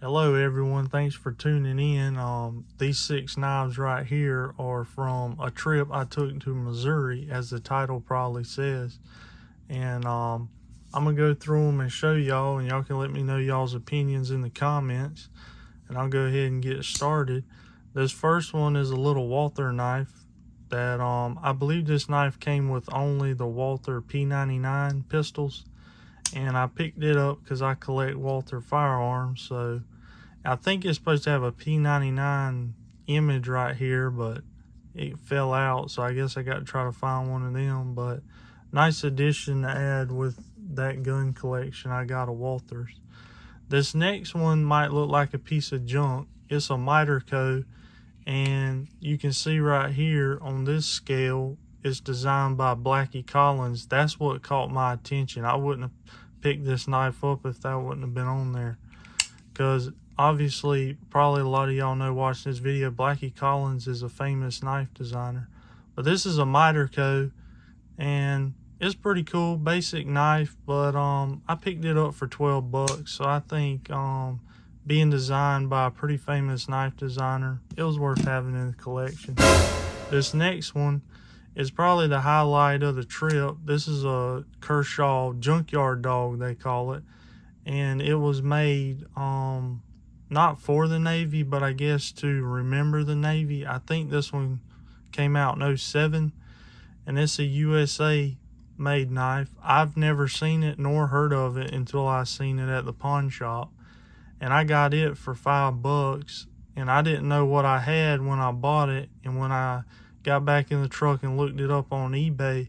Hello everyone, thanks for tuning in. These 6 knives right here are from a trip I took to Missouri, as the title probably says. And I'm gonna go through them and show y'all, and y'all can let me know y'all's opinions in the comments. And I'll go ahead and get started. This first one is a little Walther knife that I believe this knife came with only the Walther P99 pistols. And I picked it up because I collect Walther firearms, so I think it's supposed to have a P99 image right here, but it fell out, so I guess I got to try to find one of them. But nice addition to add with that gun collection I got of Walthers. This next one might look like a piece of junk. It's a miter co, and you can see right here on this scale, it's designed by Blackie Collins. That's what caught my attention. I wouldn't have picked this knife up if that wouldn't have been on there, because obviously probably a lot of y'all know watching this video, Blackie Collins is a famous knife designer. But this is a miter co, and it's pretty cool, basic knife, but I picked it up for 12 bucks. So I think being designed by a pretty famous knife designer, it was worth having in the collection. This next one is probably the highlight of the trip. This is a Kershaw junkyard dog, they call it, and it was made not for the Navy, but I guess to remember the Navy. I think this one came out in 07, and it's a USA made knife. I've never seen it nor heard of it until I seen it at the pawn shop, and I got it for 5 bucks, and I didn't know what I had when I bought it. And when I got back in the truck and looked it up on eBay,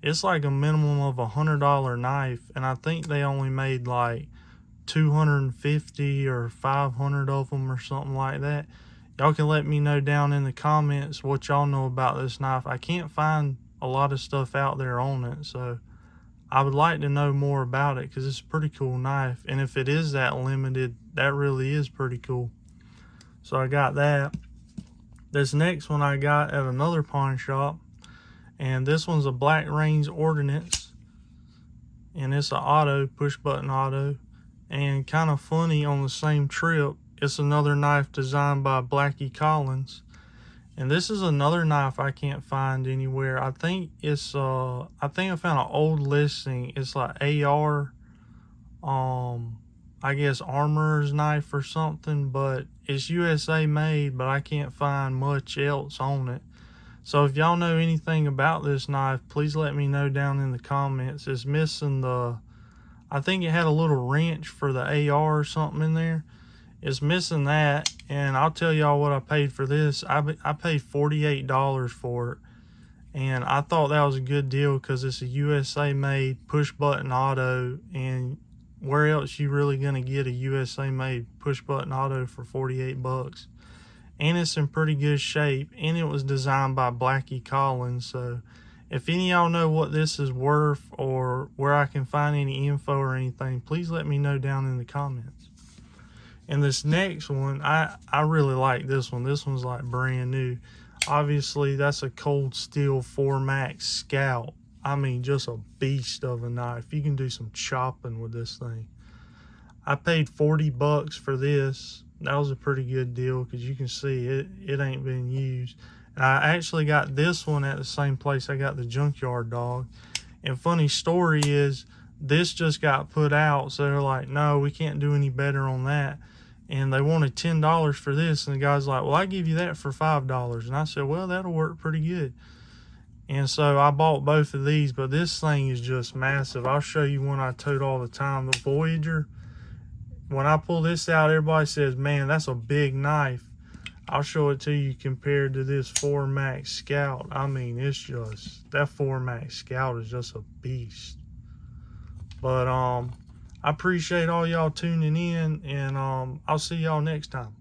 it's like a minimum of $100 knife, and I think they only made like 250 or 500 of them or something like that. Y'all can let me know down in the comments what y'all know about this knife. I can't find a lot of stuff out there on it, so I would like to know more about it, because it's a pretty cool knife, and if it is that limited, that really is pretty cool. So I got that. This next one I got at another pawn shop, and this one's a Black Range Ordnance, and it's an auto, push button auto. And kind of funny, on the same trip, it's another knife designed by Blackie Collins, and this is another knife I can't find anywhere. I think it's I found an old listing. It's like AR, I guess armorer's knife or something, but it's USA made, but I can't find much else on it. So if y'all know anything about this knife, please let me know down in the comments. It's missing the, I think it had a little wrench for the AR or something in there. It's missing that, and I'll tell y'all what I paid for this. I paid $48 for it, and I thought that was a good deal because it's a USA made push button auto, and where else you really gonna get a USA made push button auto for 48 bucks? And it's in pretty good shape, and it was designed by Blackie Collins. So if any of y'all know what this is worth, or where I can find any info or anything, please let me know down in the comments. And this next one, I really like this one. This one's like brand new. Obviously, that's a Cold Steel 4 Max Scout. I mean, just a beast of a knife. You can do some chopping with this thing. I paid 40 bucks for this. That was a pretty good deal, because you can see it ain't been used. And I actually got this one at the same place I got the junkyard dog. And funny story is, this just got put out, so they're like, no, we can't do any better on that. And they wanted $10 for this, and the guy's like, well, I give you that for $5. And I said, well, that'll work pretty good. And so I bought both of these, but this thing is just massive. I'll show you one I tote all the time, the Voyager. When I pull this out, everybody says, man, that's a big knife. I'll show it to you compared to this 4 Max Scout. I mean, it's just, that 4 Max Scout is just a beast. But I appreciate all y'all tuning in, and I'll see y'all next time.